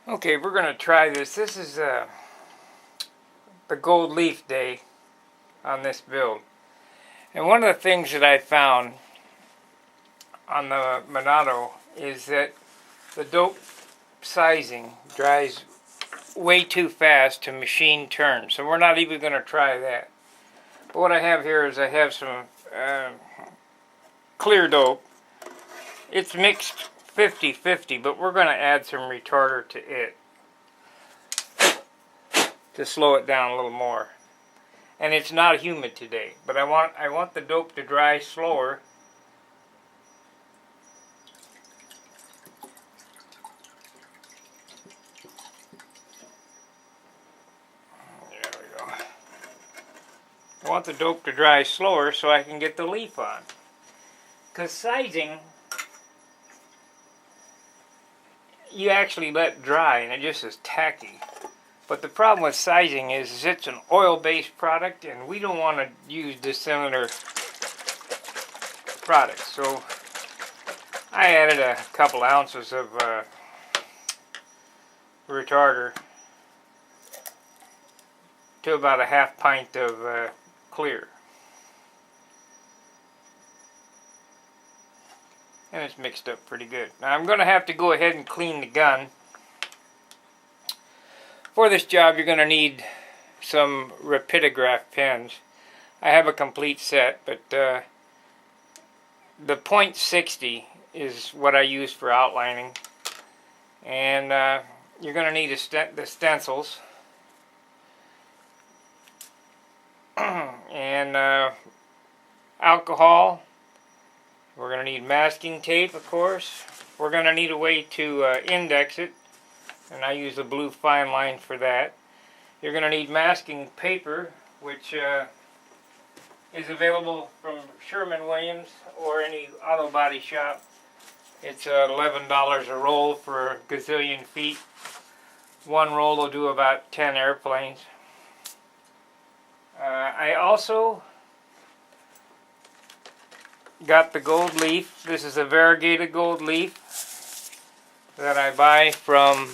Okay, we're going to try this. This is the gold leaf day on this build. And one of the things that I found on the Monado is that the dope sizing dries way too fast to machine turn. So we're not even going to try that. But what I have here is I have some clear dope. It's mixed 50-50, but we're going to add some retarder to it to slow it down a little more. And it's not humid today, but I want the dope to dry slower. There we go. I want the dope to dry slower so I can get the leaf on. Because sizing, you actually let dry and it just is tacky. But the problem with sizing is it's an oil-based product and we don't want to use dissimilar products. So I added a couple ounces of retarder to about a half pint of clear. And it's mixed up pretty good. Now I'm going to have to go ahead and clean the gun. For this job you're going to need some rapidograph pens. I have a complete set, but the .60 is what I use for outlining. And you're going to need the stencils. And alcohol. We're going to need masking tape, of course. We're going to need a way to index it. And I use the blue fine line for that. You're going to need masking paper, which is available from Sherwin-Williams or any auto body shop. It's $11 a roll for a gazillion feet. One roll will do about 10 airplanes. I also got the gold leaf. This is a variegated gold leaf that I buy from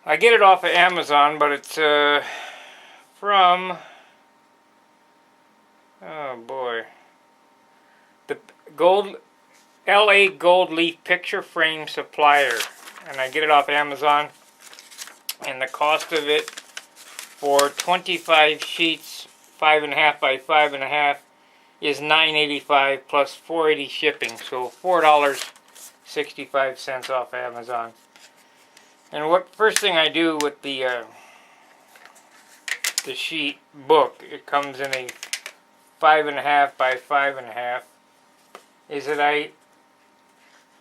I get it off of Amazon, but it's from, oh boy, the LA Gold Leaf Picture Frame Supplier, and I get it off Amazon, and the cost of it for 25 sheets 5.5 by 5.5 is $9.85 plus $4.80 shipping, so $4.65 off Amazon. And what first thing I do with the sheet book, it comes in a 5.5 by 5.5, is that I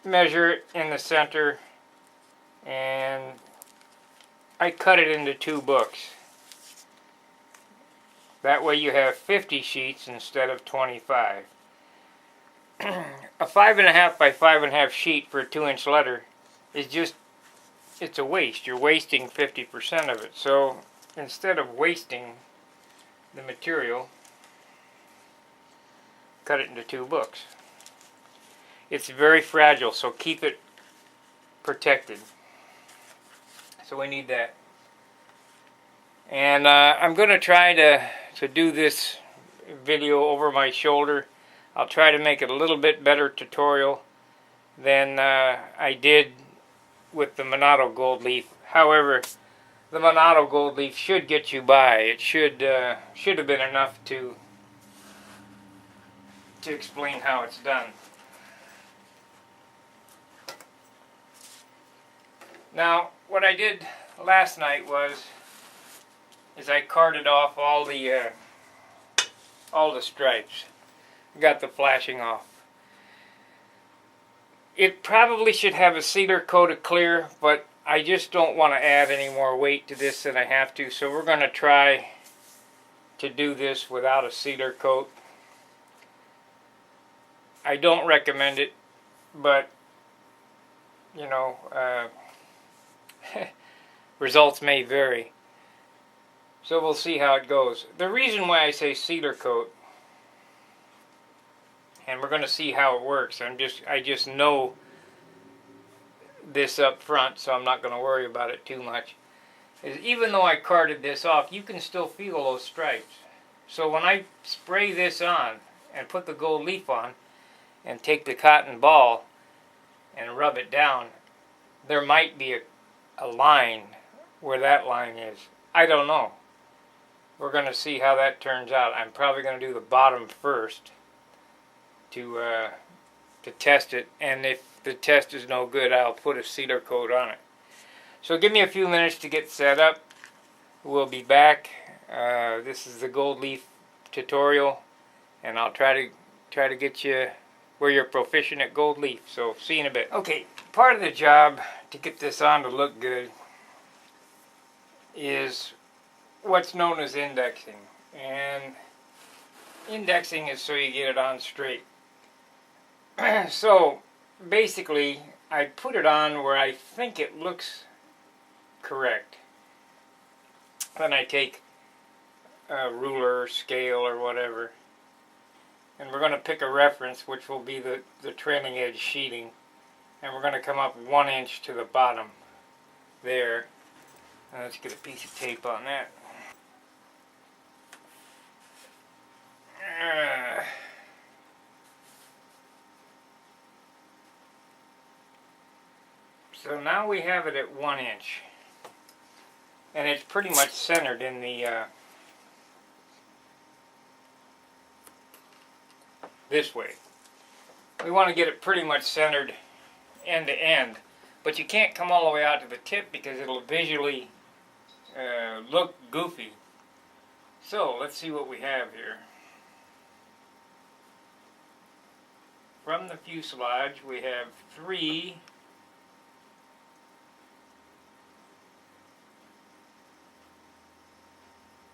measure it in the center and I cut it into 2 books. That way you have 50 sheets instead of 25. A 5.5 by 5.5 sheet for a 2-inch letter is just, it's a waste. You're wasting 50% of it. So instead of wasting the material, cut it into 2 books. It's very fragile, so keep it protected. So we need that. And I'm going to try to do this video over my shoulder. I'll try to make it a little bit better tutorial than I did with the Monado Gold Leaf. However, the Monado Gold Leaf should get you by. It should have been enough to explain how it's done. Now, what I did last night is I carted off all the stripes. Got the flashing off. It probably should have a sealer coat of clear, but I just don't want to add any more weight to this than I have to, so we're going to try to do this without a sealer coat. I don't recommend it, but you know, results may vary. So we'll see how it goes. The reason why I say sealer coat and we're going to see how it works. I just know this up front, so I'm not going to worry about it too much. Even though I carted this off, you can still feel those stripes. So when I spray this on and put the gold leaf on and take the cotton ball and rub it down, there might be a line where that line is. I don't know. We're going to see how that turns out. I'm probably going to do the bottom first to test it, and if the test is no good, I'll put a sealer coat on it. So give me a few minutes to get set up. We'll be back. This is the gold leaf tutorial, and I'll try to get you where you're proficient at gold leaf. So see you in a bit. Okay, part of the job to get this on to look good is what's known as indexing. And indexing is so you get it on straight. So basically, I put it on where I think it looks correct. Then I take a ruler or scale or whatever, and we're going to pick a reference, which will be the trailing edge sheeting, and we're going to come up 1 inch to the bottom there. And let's get a piece of tape on that. So now we have it at 1 inch, and it's pretty much centered in the this way. We want to get it pretty much centered end to end, but you can't come all the way out to the tip because it'll visually look goofy. So let's see what we have here. From the fuselage we have 3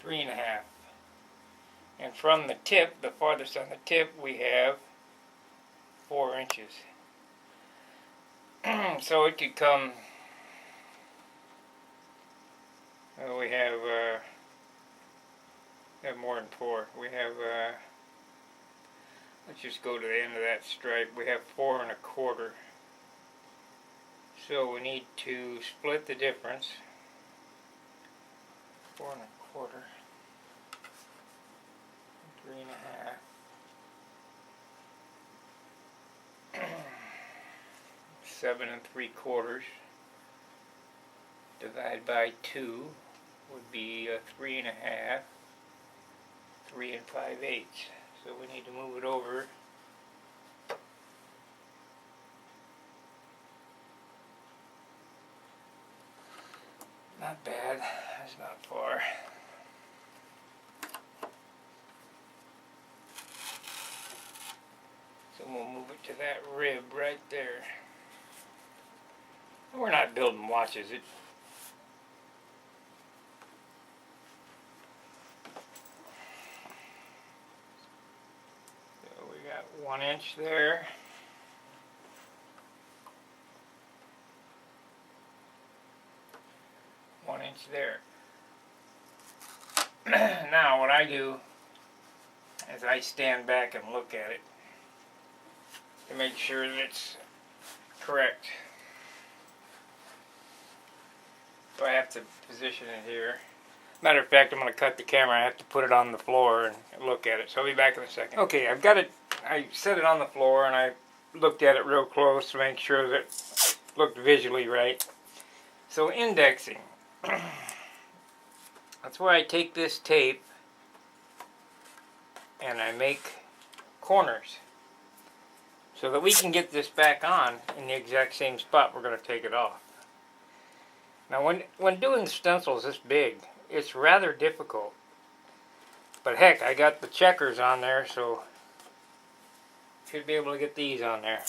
3.5, and from the tip, the farthest on the tip, we have 4 inches. So it could come. We have more than 4. We have. Let's just go to the end of that stripe. We have 4 1/4. So we need to split the difference. 4 1/4. 3.5. 7 3/4 divide by 2 would be 3.5. 3 5/8. So we need to move it over. Not bad. That's not far. So we'll move it to that rib right there. We're not building watches. So we got 1 inch there. There. Now what I do is I stand back and look at it to make sure that it's correct. So I have to position it here. Matter of fact, I'm going to cut the camera. I have to put it on the floor and look at it. So I'll be back in a second. Okay, I've got it. I set it on the floor and I looked at it real close to make sure that it looked visually right. So indexing. That's where I take this tape and I make corners so that we can get this back on in the exact same spot we're going to take it off. Now when doing stencils this big, it's rather difficult. But heck, I got the checkers on there, so should be able to get these on there.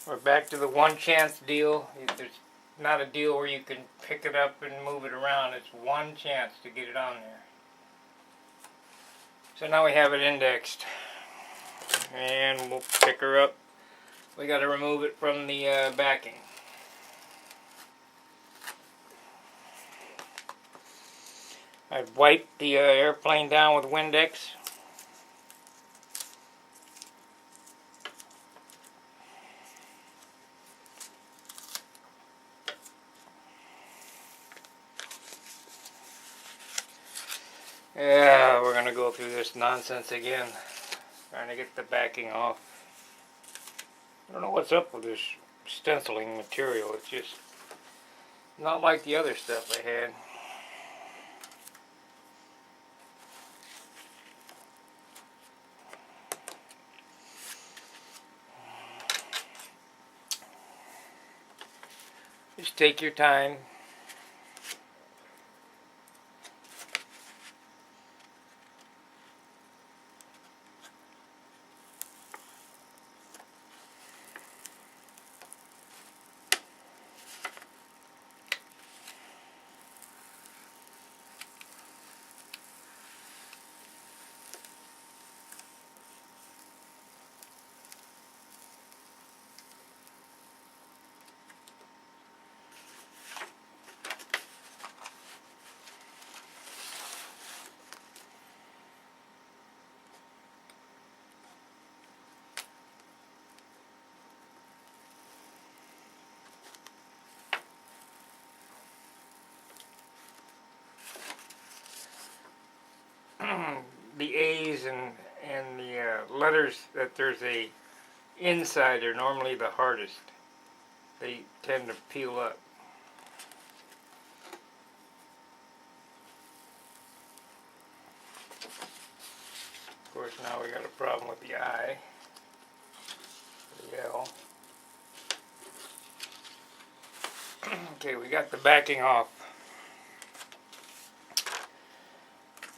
We're back to the one chance deal. There's not a deal where you can pick it up and move it around. It's one chance to get it on there. So now we have it indexed. And we'll pick her up we got to remove it from the backing. I've wiped the airplane down with Windex. Yeah, we're going to go through this nonsense again, trying to get the backing off. I don't know what's up with this stenciling material. It's just not like the other stuff I had. Just take your time. The A's and the letters that there's a inside are normally the hardest. They tend to peel up. Of course, now we got a problem with the I, the L. Okay, we got the backing off.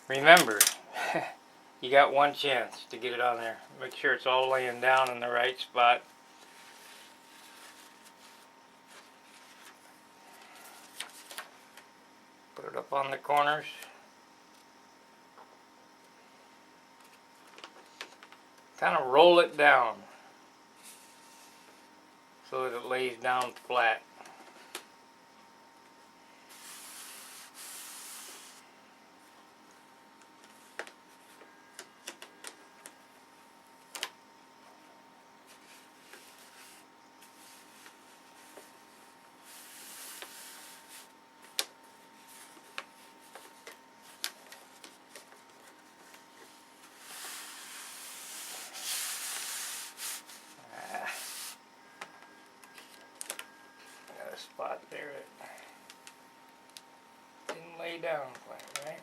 Remember, you got one chance to get it on there. Make sure it's all laying down in the right spot. Put it up on the corners. Kind of roll it down so that it lays down flat. Spot there it didn't lay down quite right.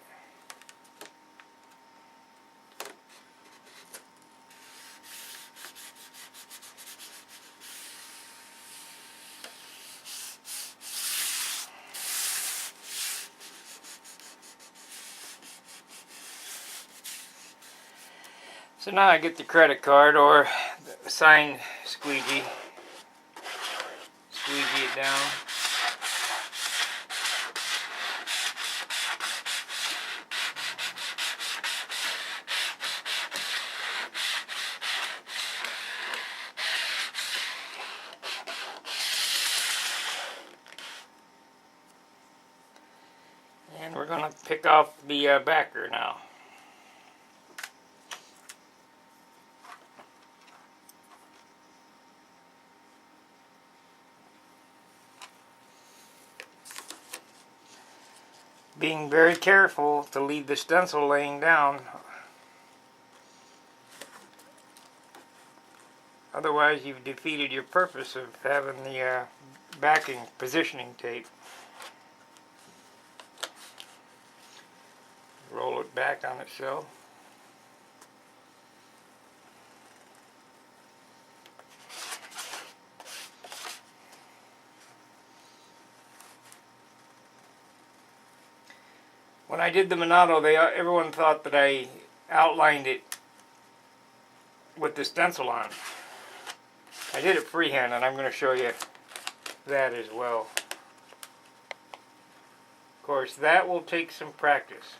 So now I get the credit card or the sign squeegee. Squeegee it down. And we're going to pick off the backer now. Being very careful to leave the stencil laying down. Otherwise you've defeated your purpose of having the backing positioning tape. Roll it back on itself. When I did the Monado, everyone thought that I outlined it with the stencil on. I did it freehand, and I'm going to show you that as well. Of course, that will take some practice.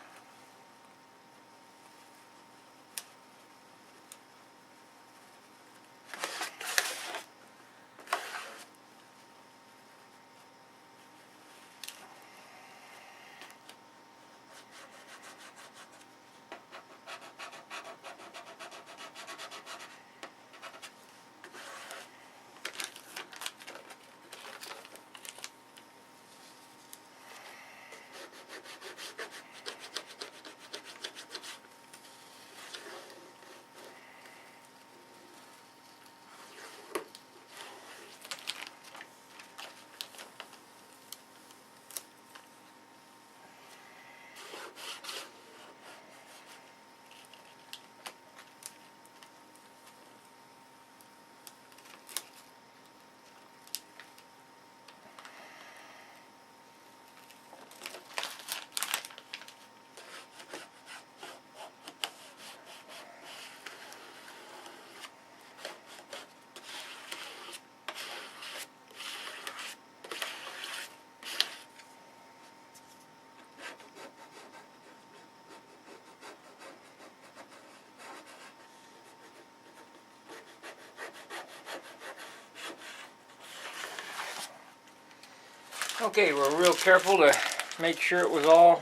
Okay, we're real careful to make sure it was all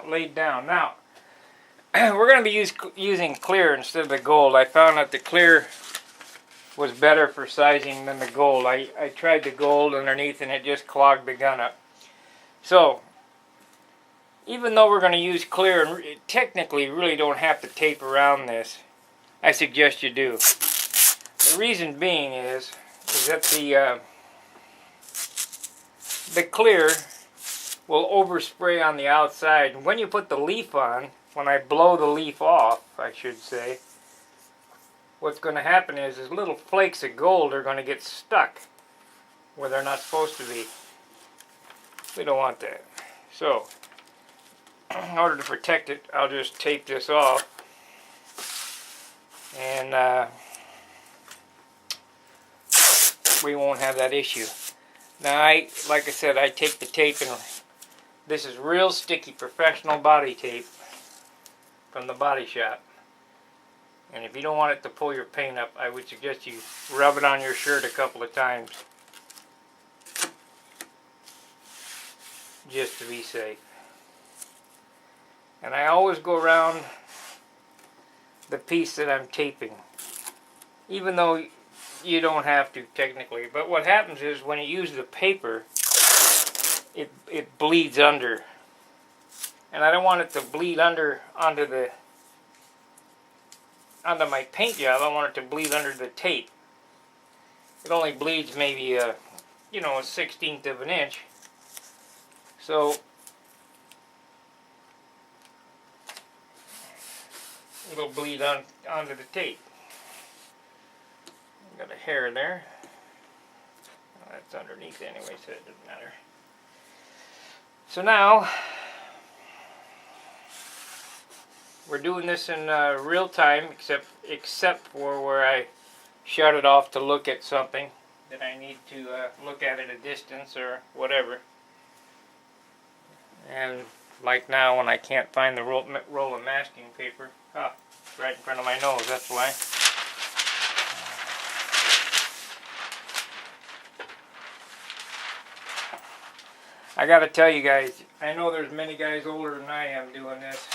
laid down. Now, we're going to be using clear instead of the gold. I found that the clear was better for sizing than the gold. I tried the gold underneath and it just clogged the gun up. So, even though we're going to use clear, and technically you really don't have to tape around this, I suggest you do. The reason being is that the clear will overspray on the outside. And when you put the leaf on, when I blow the leaf off, I should say, what's going to happen is little flakes of gold are going to get stuck where they're not supposed to be. We don't want that. So, in order to protect it, I'll just tape this off. And we won't have that issue. Now, like I said, I take the tape, and this is real sticky professional body tape from the body shop. And if you don't want it to pull your paint up, I would suggest you rub it on your shirt a couple of times, just to be safe. And I always go around the piece that I'm taping, even though you don't have to technically. But what happens is when you use the paper, it bleeds under, and I don't want it to bleed under onto my paint job. I want it to bleed under the tape. It only bleeds maybe a 1/16 of an inch, so it'll bleed onto the tape. Got a hair there. Well, that's underneath anyway, so it doesn't matter. So now, we're doing this in real time, except for where I shut it off to look at something that I need to look at a distance or whatever. And like now, when I can't find the roll of masking paper, it's right in front of my nose, that's why. I gotta tell you guys, I know there's many guys older than I am doing this.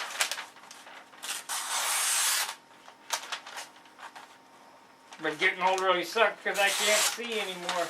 But getting old really sucks because I can't see anymore.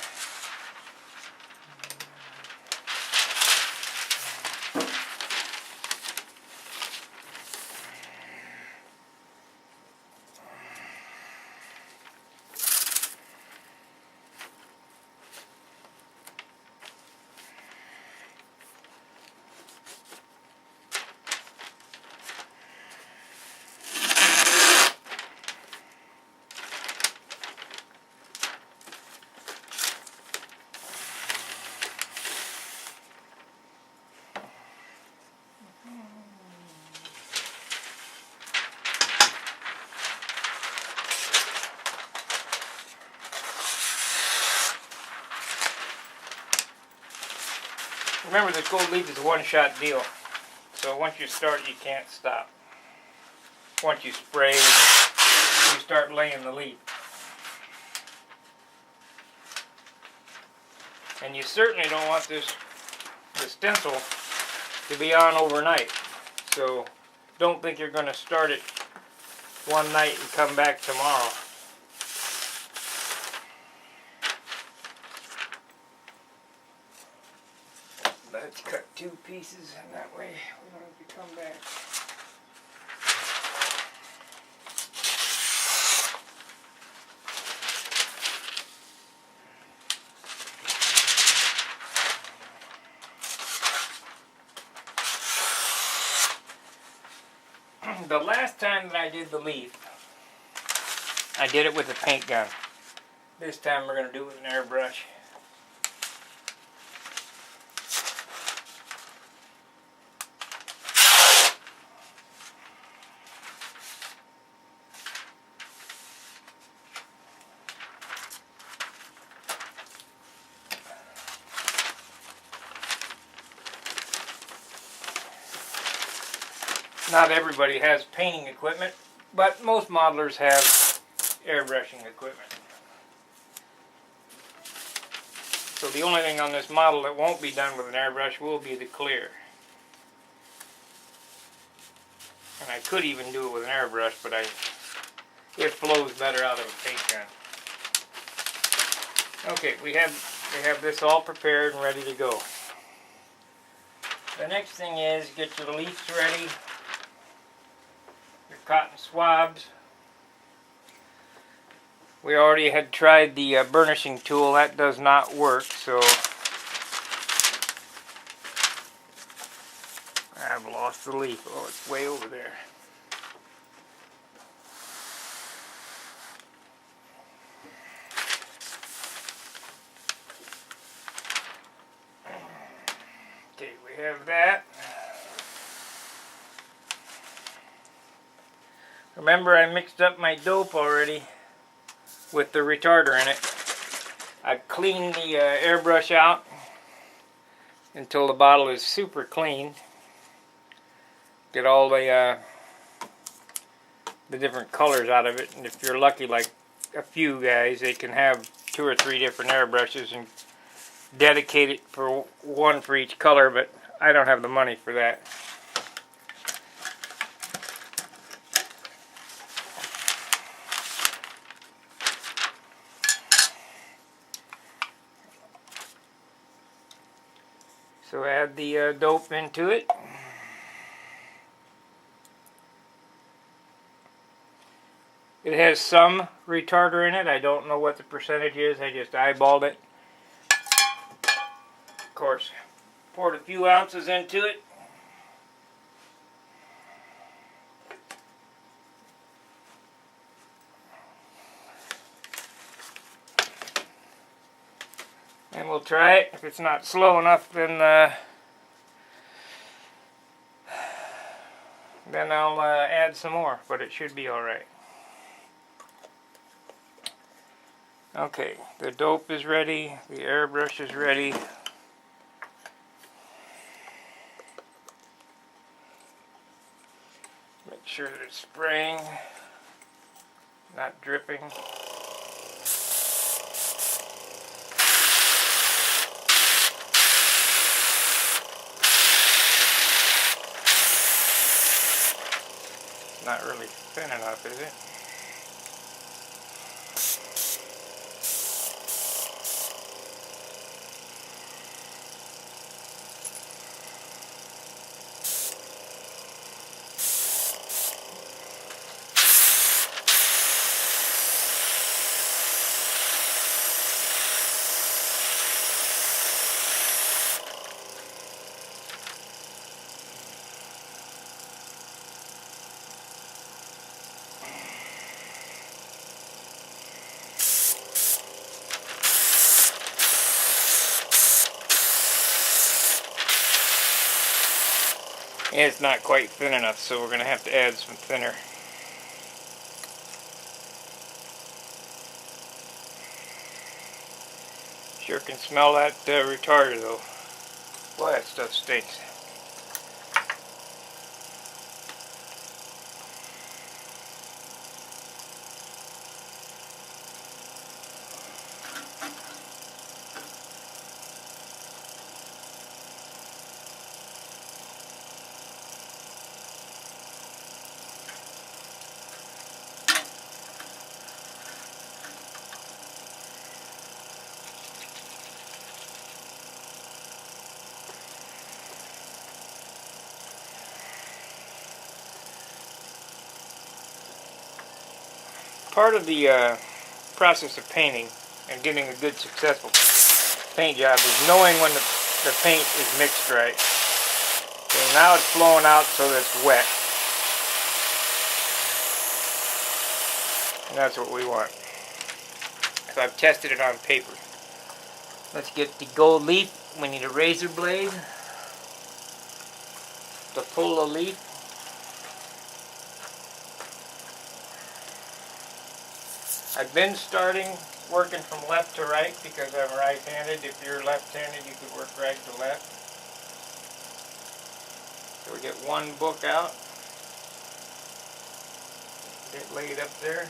Remember, this gold leaf is a one-shot deal. So once you start, you can't stop. Once you spray, you start laying the leaf. And you certainly don't want the stencil to be on overnight. So don't think you're going to start it one night and come back tomorrow. Let's cut two pieces, and that way we don't have to come back. The last time that I did the leaf, I did it with a paint gun. This time we're going to do it with an airbrush. Not everybody has painting equipment, but most modelers have airbrushing equipment. So the only thing on this model that won't be done with an airbrush will be the clear. And I could even do it with an airbrush, but it flows better out of a paint gun. Okay, we have this all prepared and ready to go. The next thing is get your leaves ready, your cotton swabs. We already had tried the burnishing tool. That does not work, so I've lost the leaf. Oh, it's way over there. Okay, we have that. Remember, I mixed up my dope already with the retarder in it. I cleaned the airbrush out until the bottle is super clean. Get all the different colors out of it, and if you're lucky, like a few guys, they can have 2 or 3 different airbrushes and dedicate it for one for each color, but I don't have the money for that. So add the dope into it. It has some retarder in it. I don't know what the percentage is. I just eyeballed it. Of course, poured a few ounces into it. And we'll try it. If it's not slow enough, then I'll add some more, but it should be alright. Okay, the dope is ready, the airbrush is ready. Make sure that it's spraying, not dripping. Not really thin enough, is it? And it's not quite thin enough, so we're going to have to add some thinner. Sure can smell that retarder though. Boy, that stuff stinks. Part of the process of painting and getting a good successful paint job is knowing when the paint is mixed right. Okay, now it's flowing out so that it's wet. And that's what we want. So I've tested it on paper. Let's get the gold leaf. We need a razor blade to pull the leaf. I've been starting working from left to right because I'm right-handed. If you're left-handed, you could work right to left. So we get one book out. Get it laid up there.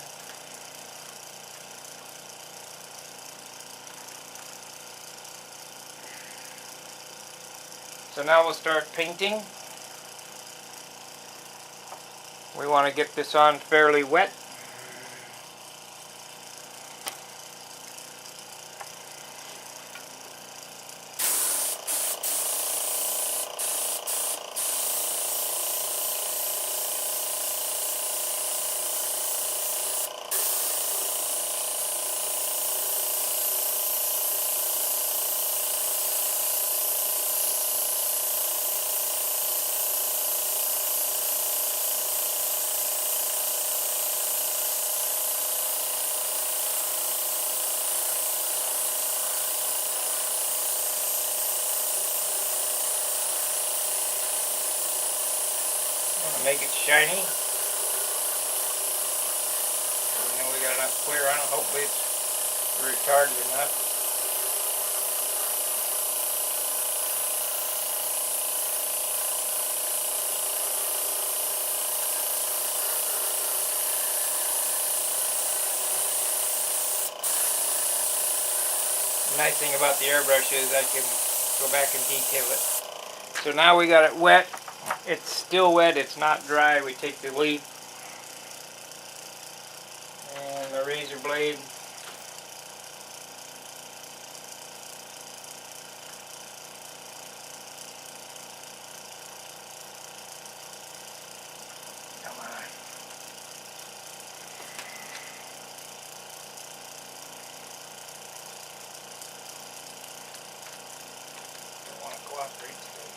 So now we'll start painting. We want to get this on fairly wet. Make it shiny. We know we got enough clear on it. Hopefully it's retarded enough. The nice thing about the airbrush is I can go back and detail it. So now we got it wet. It's still wet, it's not dry. We take the leaf and the razor blade. Come on. Don't want to cooperate today.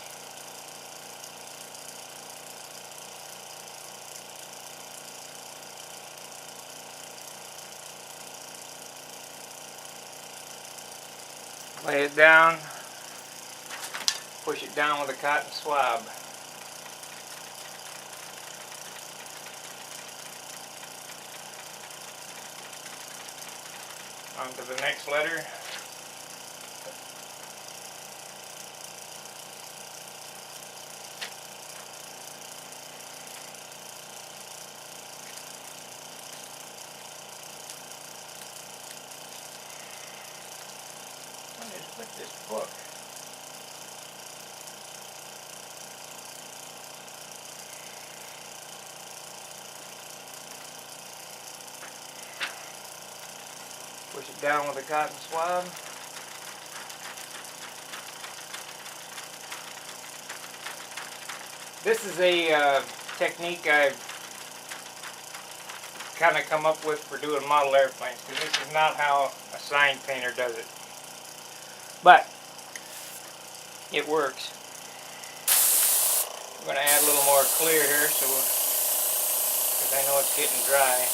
Lay it down, push it down with a cotton swab. On to the next letter. With this book. Push it down with a cotton swab. This is a technique I've kind of come up with for doing model airplanes, because this is not how a sign painter does it. But it works. I'm going to add a little more clear here, so because I know it's getting dry.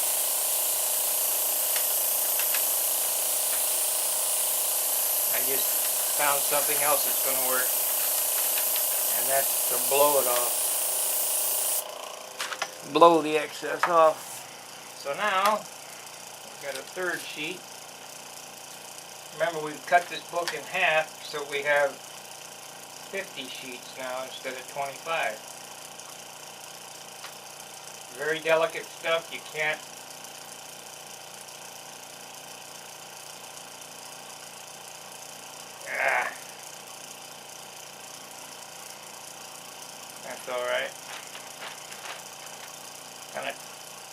I just found something else that's going to work, and that's to blow it off. Blow the excess off. So now we've got a third sheet. Remember, we've cut this book in half, so we have 50 sheets now instead of 25. Very delicate stuff. You can't that's alright. Kind of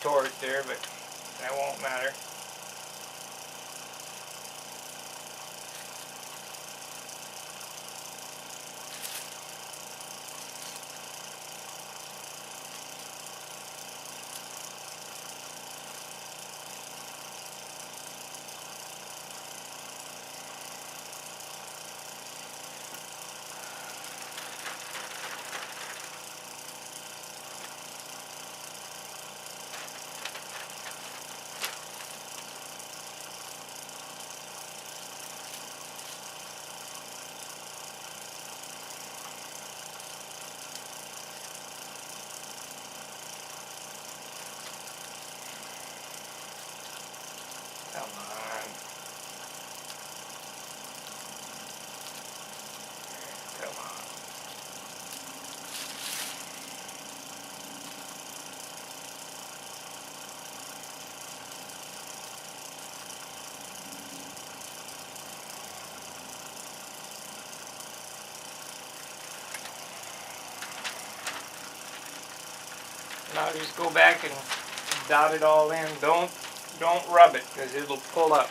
tore it there, but that won't matter. Now just go back and dot it all in. Don't rub it because it'll pull up.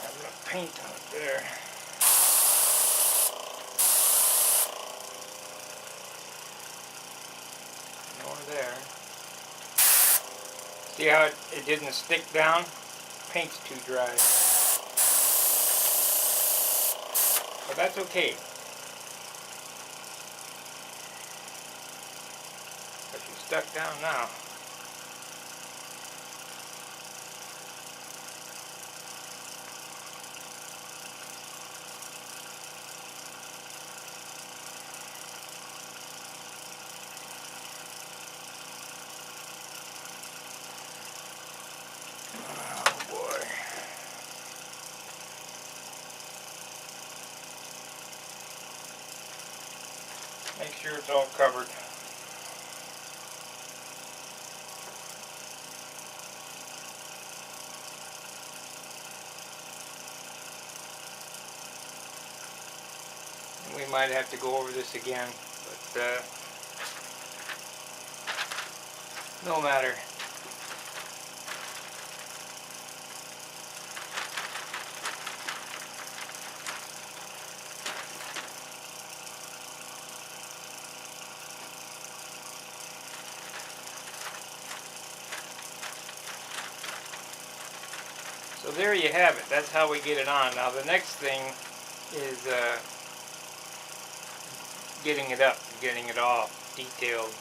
I'm gonna paint on it there. There. See how it didn't stick down? Paint's too dry. But that's okay. But you're stuck down now. Make sure it's all covered. And we might have to go over this again, but no matter. So there you have it. That's how we get it on. Now the next thing is getting it up, getting it all detailed.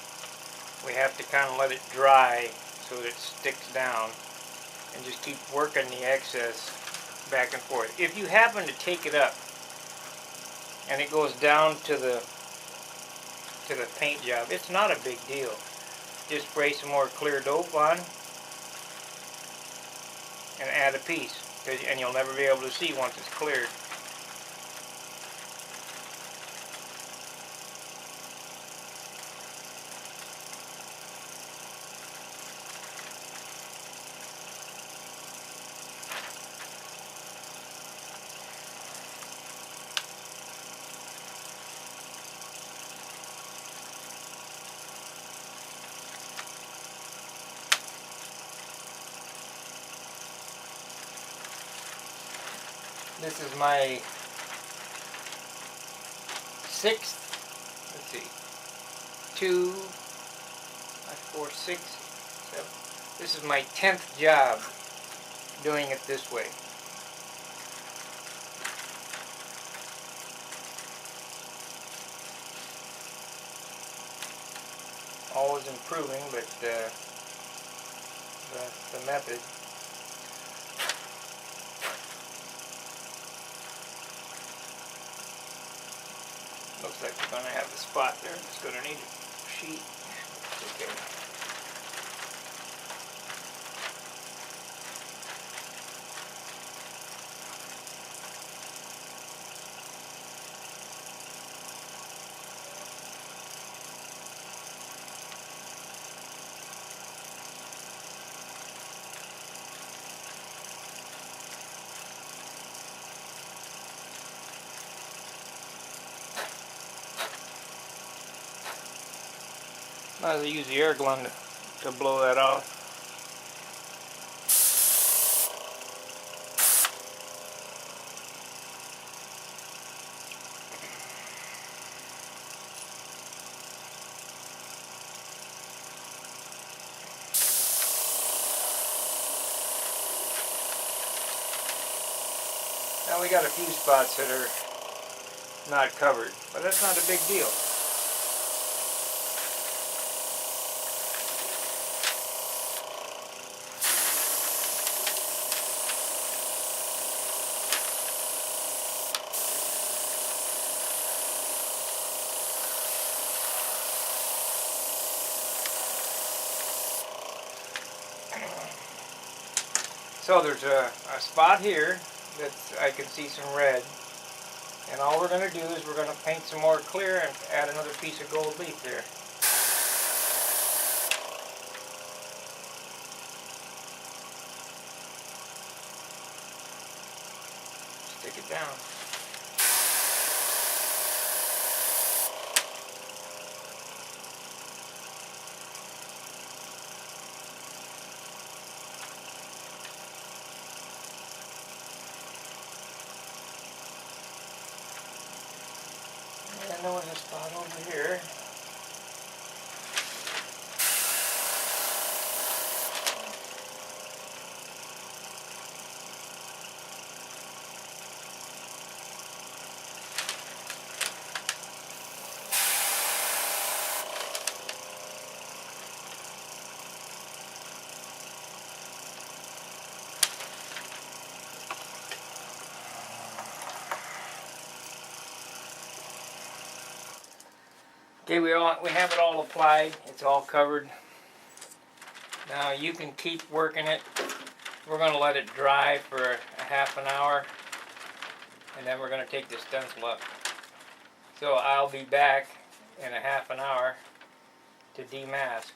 We have to kind of let it dry so that it sticks down and just keep working the excess back and forth. If you happen to take it up and it goes down to the paint job, it's not a big deal. Just spray some more clear dope on and add a piece, and you'll never be able to see once it's cleared. This is my sixth, let's see, 2, 4, 6, 7. This is my 10th job doing it this way. Always improving, but that's the method. Looks like we're going to have a spot there. It's going to need a sheet. Okay. I'll use the air gun to blow that off. Now we got a few spots that are not covered, but that's not a big deal. So there's a spot here that I can see some red. And all we're going to do is we're going to paint some more clear and add another piece of gold leaf there. Stick it down. And there was a spot over here. Okay, we have it all applied. It's all covered. Now you can keep working it. We're going to let it dry for a half an hour, and then we're going to take the stencil up. So I'll be back in a half an hour to demask.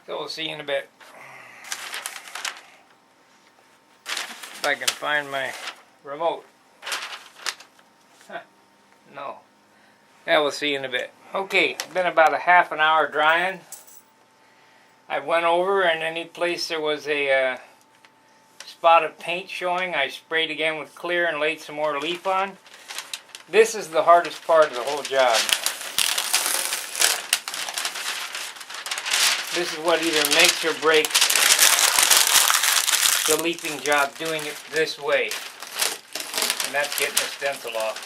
So we'll see you in a bit. If I can find my remote. Huh, no. Yeah, we'll see you in a bit. Okay, been about a half an hour drying. I went over, and any place there was a spot of paint showing, I sprayed again with clear and laid some more leaf on. This is the hardest part of the whole job. This is what either makes or breaks the leafing job, doing it this way. And that's getting the stencil off.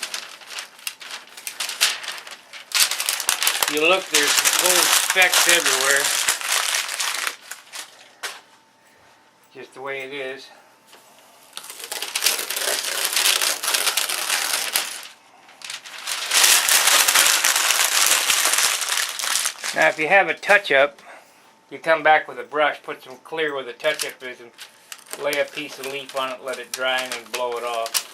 If you look, there's gold specks everywhere. Just the way it is. Now if you have a touch-up, you come back with a brush, put some clear where the touch-up is, and lay a piece of leaf on it, let it dry, and then blow it off.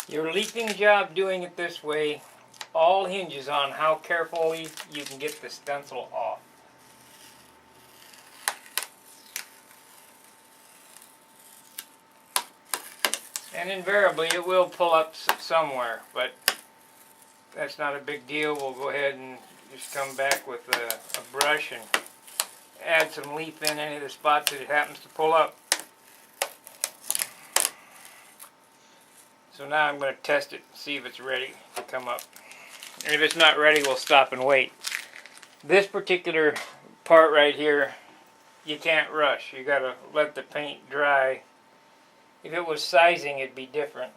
Your leafing job doing it this way all hinges on how carefully you can get the stencil off. And invariably it will pull up somewhere, but that's not a big deal. We'll go ahead and just come back with a brush and add some leaf in any of the spots that it happens to pull up. So now I'm going to test it, see if it's ready to come up. And if it's not ready, we'll stop and wait. This particular part right here, you can't rush. You got to let the paint dry. If it was sizing, it'd be different.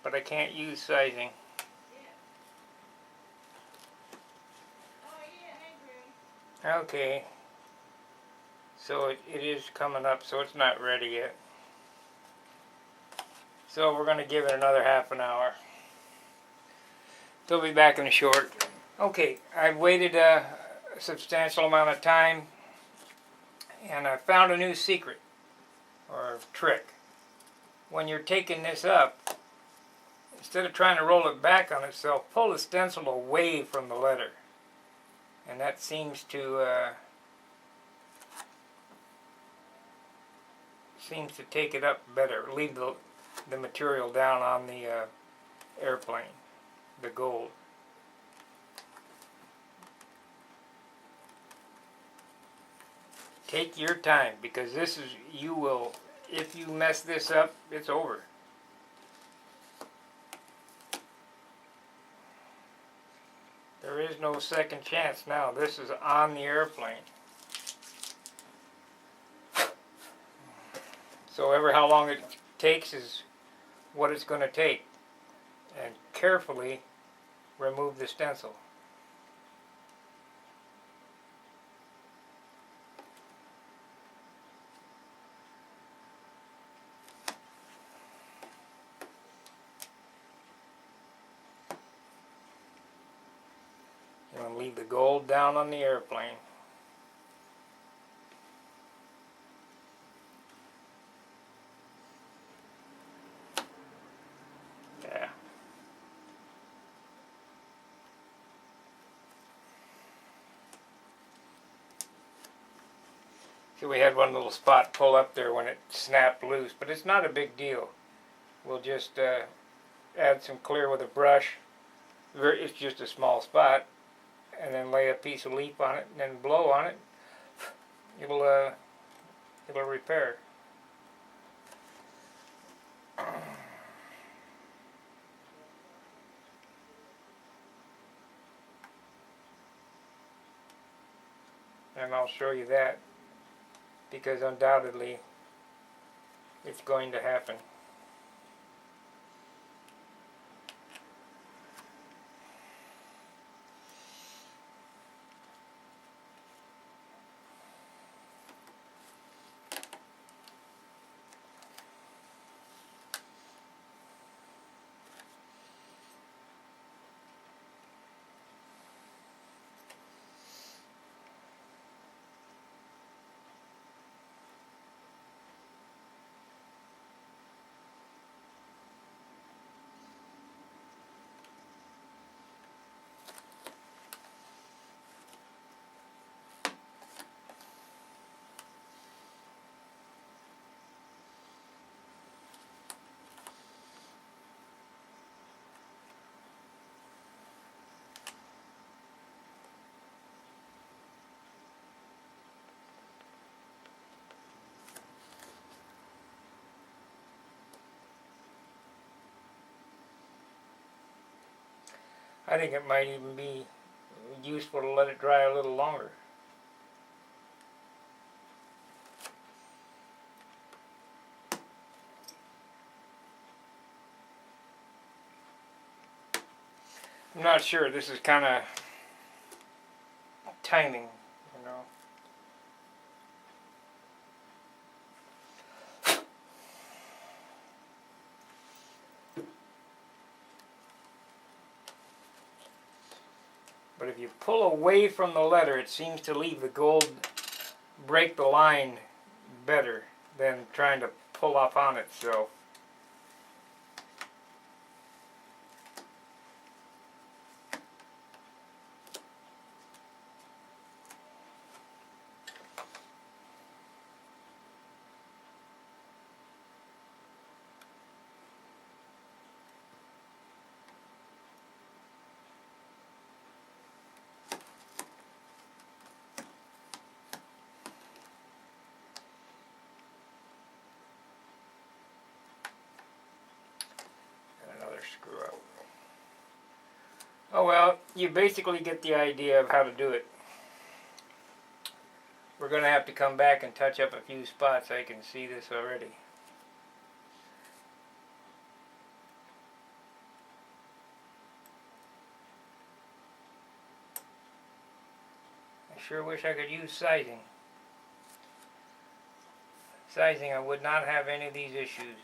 But I can't use sizing. Okay, so it is coming up, so it's not ready yet. So we're going to give it another half an hour. They'll be back in a short. Okay, I've waited a substantial amount of time, and I found a new secret, or trick. When you're taking this up, instead of trying to roll it back on itself, pull the stencil away from the letter. And that seems to take it up better. Leave the material down on the airplane, the gold. Take your time, because this is, you will, if you mess this up, it's over. There is no second chance now. This is on the airplane. So ever how long it takes is what it's going to take. And carefully remove the stencil. You want to leave the gold down on the airplane. Yeah. So we had one little spot pull up there when it snapped loose, but it's not a big deal. We'll just add some clear with a brush. It's just a small spot, and then lay a piece of leaf on it, and then blow on it. It'll repair. And I'll show you that, because undoubtedly it's going to happen. I think it might even be useful to let it dry a little longer. I'm not sure. This is kind of timing, you know. But if you pull away from the letter, it seems to leave the gold, break the line better than trying to pull up on itself. Screw up. Oh well, you basically get the idea of how to do it. We're going to have to come back and touch up a few spots. I can see this already. I sure wish I could use sizing. Sizing, I would not have any of these issues.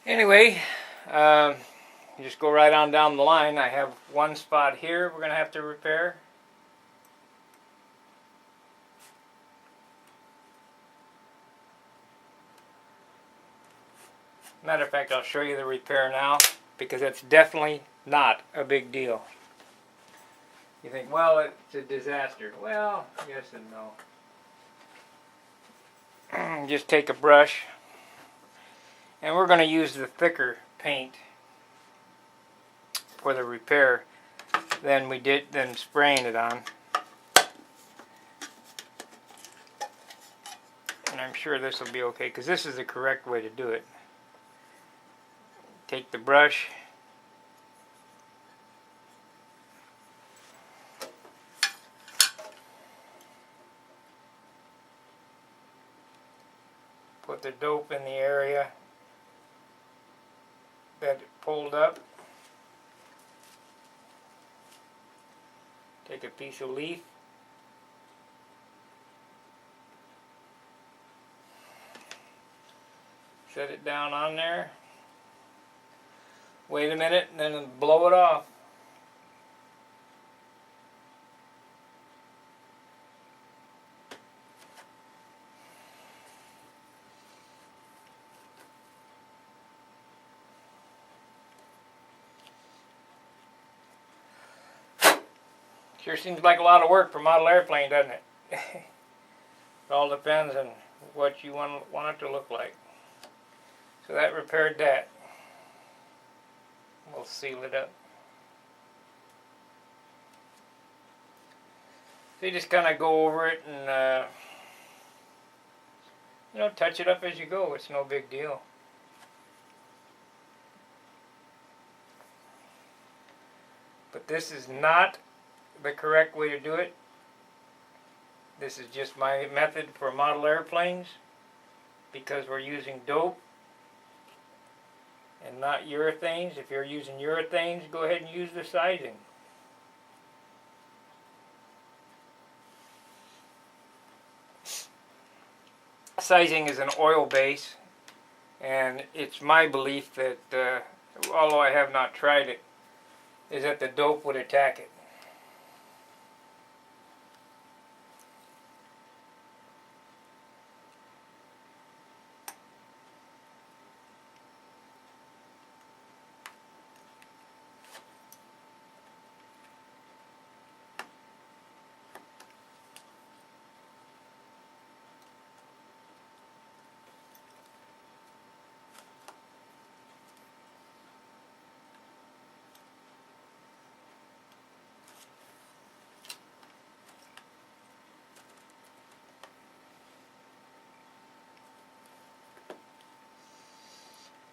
Anyway, you just go right on down the line. I have one spot here we're going to have to repair. Matter of fact, I'll show you the repair now, because it's definitely not a big deal. You think, well, it's a disaster. Well, yes and no. Just take a brush, and we're going to use the thicker paint for the repair than spraying it on. And I'm sure this will be okay, because this is the correct way to do it. Take the brush, put the dope in the area that it pulled up. Take a piece of leaf, set it down on there. Wait a minute, and then blow it off. Sure seems like a lot of work for a model airplane, doesn't it? It all depends on what you want it to look like. So that repaired that. We'll seal it up. So you just kind of go over it and touch it up as you go. It's no big deal. But this is not the correct way to do it. This is just my method for model airplanes, because we're using dope and not urethanes. If you're using urethanes, go ahead and use the sizing. Sizing is an oil base, and it's my belief that, although I have not tried it, is that the dope would attack it.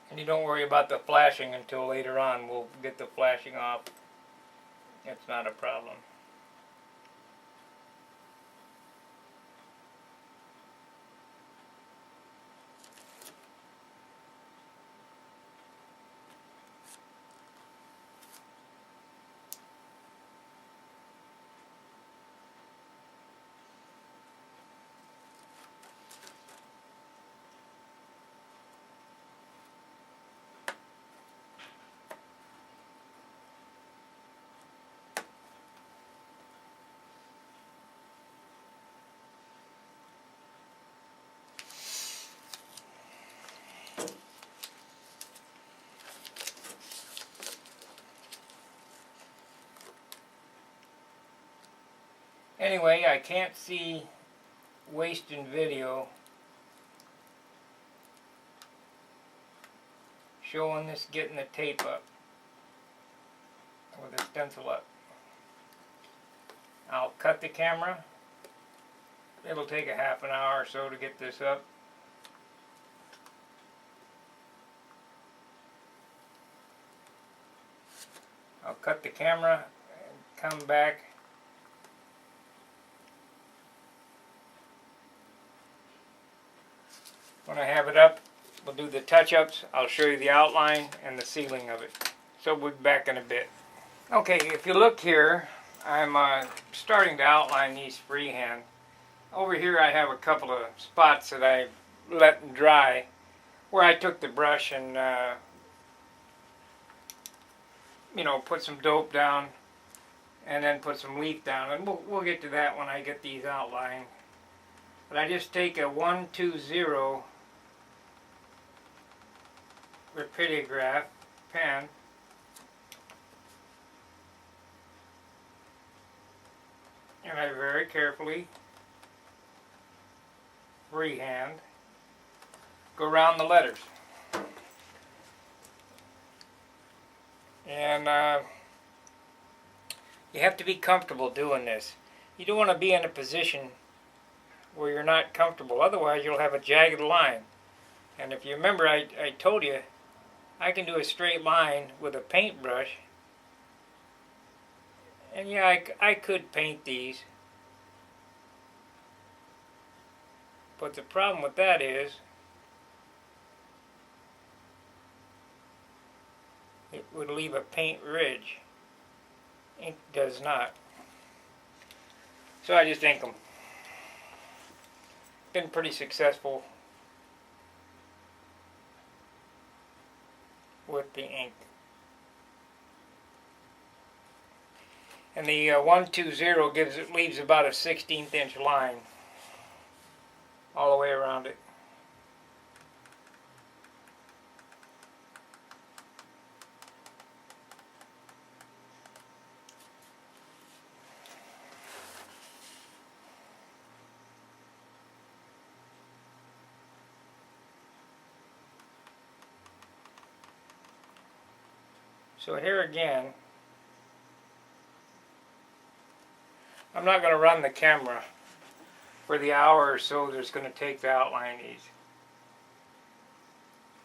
And you don't worry about the flashing until later on. We'll get the flashing off. It's not a problem. Anyway, I can't see wasting video showing this getting the tape up or the stencil up. I'll cut the camera. It'll take a half an hour or so to get this up. I'll cut the camera and come back. When I have it up, we'll do the touch-ups. I'll show you the outline and the sealing of it. So we'll be back in a bit. Okay, if you look here, I'm starting to outline these freehand. Over here I have a couple of spots that I let dry. where I took the brush and you know, put some dope down and then put some leaf down, and we'll get to that when I get these outlined. But I just take a 120 rapidograph pen, and I very carefully freehand go around the letters. And you have to be comfortable doing this. You don't want to be in a position where you're not comfortable, otherwise you'll have a jagged line. And if you remember, I told you I can do a straight line with a paintbrush. And yeah, I could paint these. But the problem with that is it would leave a paint ridge. Ink does not. So I just ink them. Been pretty successful with the ink. And the 120 leaves about a 1/16 inch line all the way around it. So here again, I'm not going to run the camera for the hour or so that it's going to take to outline these.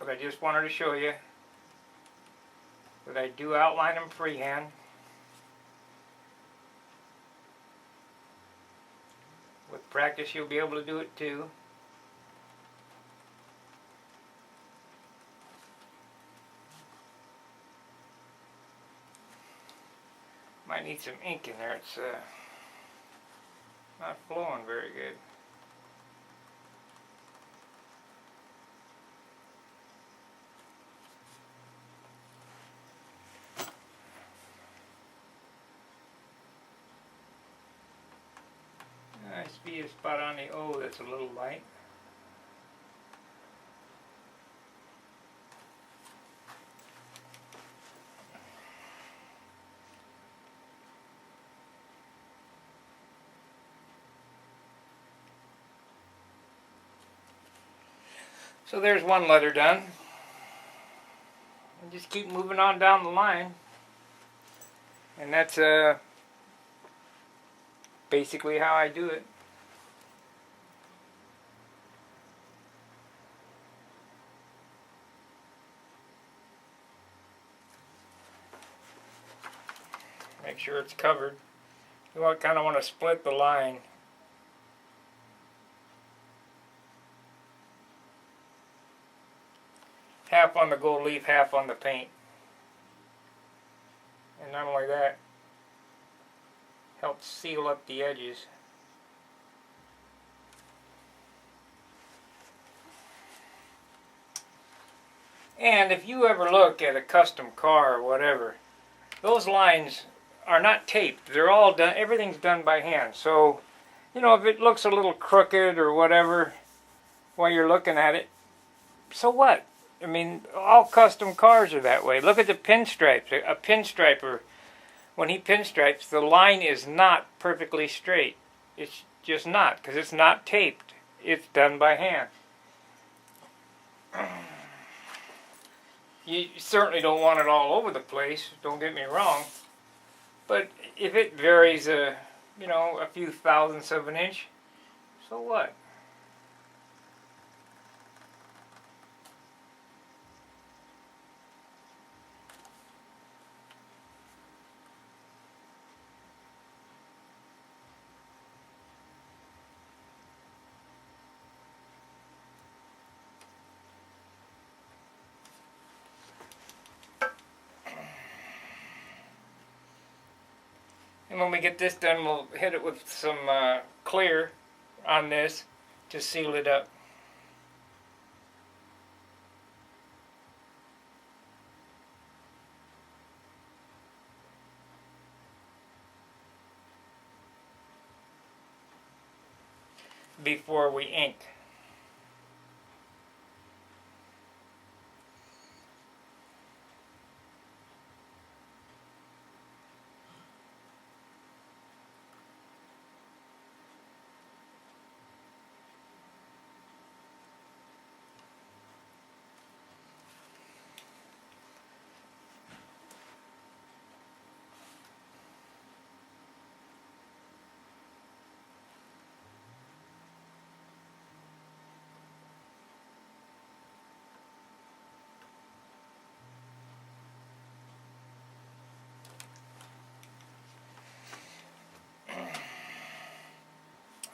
But I just wanted to show you that I do outline them freehand. With practice you'll be able to do it too. Might need some ink in there. It's not flowing very good. I see a spot on the O that's a little light. So there's one letter done. And just keep moving on down the line. And that's basically how I do it. Make sure it's covered. You kind of want to split the line. Half on the gold leaf, half on the paint. And not only that, helps seal up the edges. And if you ever look at a custom car or whatever, those lines are not taped. They're all done, everything's done by hand. So, you know, if it looks a little crooked or whatever while you're looking at it, so what? I mean, all custom cars are that way. Look at the pinstripes. A pinstriper, when he pinstripes, the line is not perfectly straight. It's just not, because it's not taped. It's done by hand. You certainly don't want it all over the place, don't get me wrong. But if it varies, you know, a few thousandths of an inch, so what? And when we get this done, we'll hit it with some clear on this to seal it up. before we ink.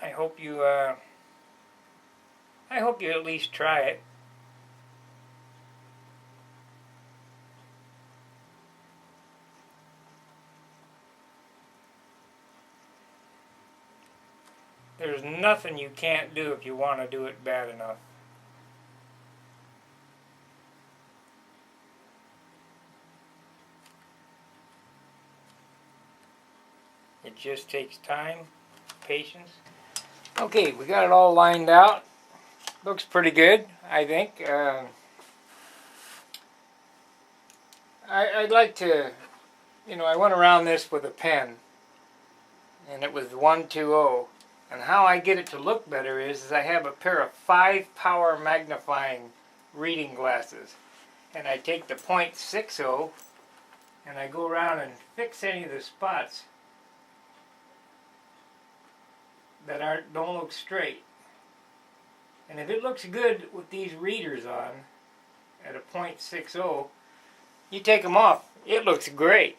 I hope you at least try it. There's nothing you can't do if you want to do it bad enough. It just takes time, patience. Okay, we got it all lined out. Looks pretty good, I think. I'd like to, I went around this with a pen, and it was 120. And how I get it to look better is I have a pair of 5-power magnifying reading glasses. And I take the .60 and I go around and fix any of the spots that don't look straight. And if it looks good with these readers on at a .60, you take them off, it looks great.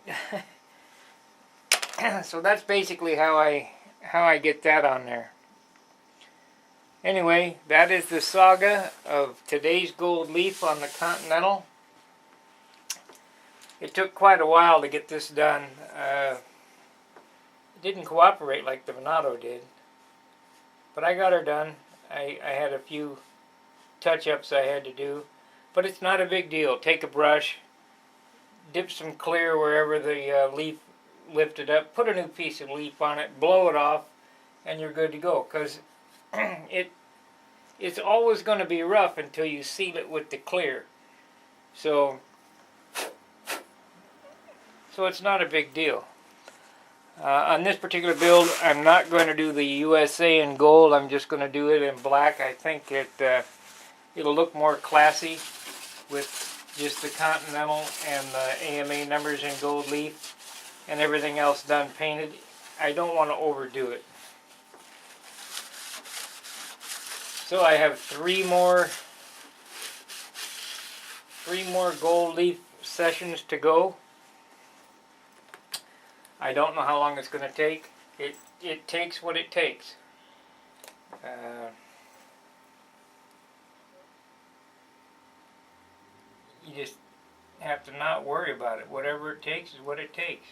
So that's basically how I get that on there. Anyway, that is the saga of today's gold leaf on the Continental. It took quite a while to get this done. It didn't cooperate like the Venado did, but I got her done. I had a few touch-ups I had to do, but it's not a big deal. Take a brush, dip some clear wherever the leaf lifted up, put a new piece of leaf on it, blow it off, and you're good to go. Because it's always going to be rough until you seal it with the clear. So it's not a big deal. On this particular build, I'm not going to do the USA in gold. I'm just going to do it in black. I think it'll look more classy with just the Continental and the AMA numbers in gold leaf and everything else done painted. I don't want to overdo it. So I have three more gold leaf sessions to go. I don't know how long it's going to take. It takes what it takes. You just have to not worry about it. Whatever it takes is what it takes.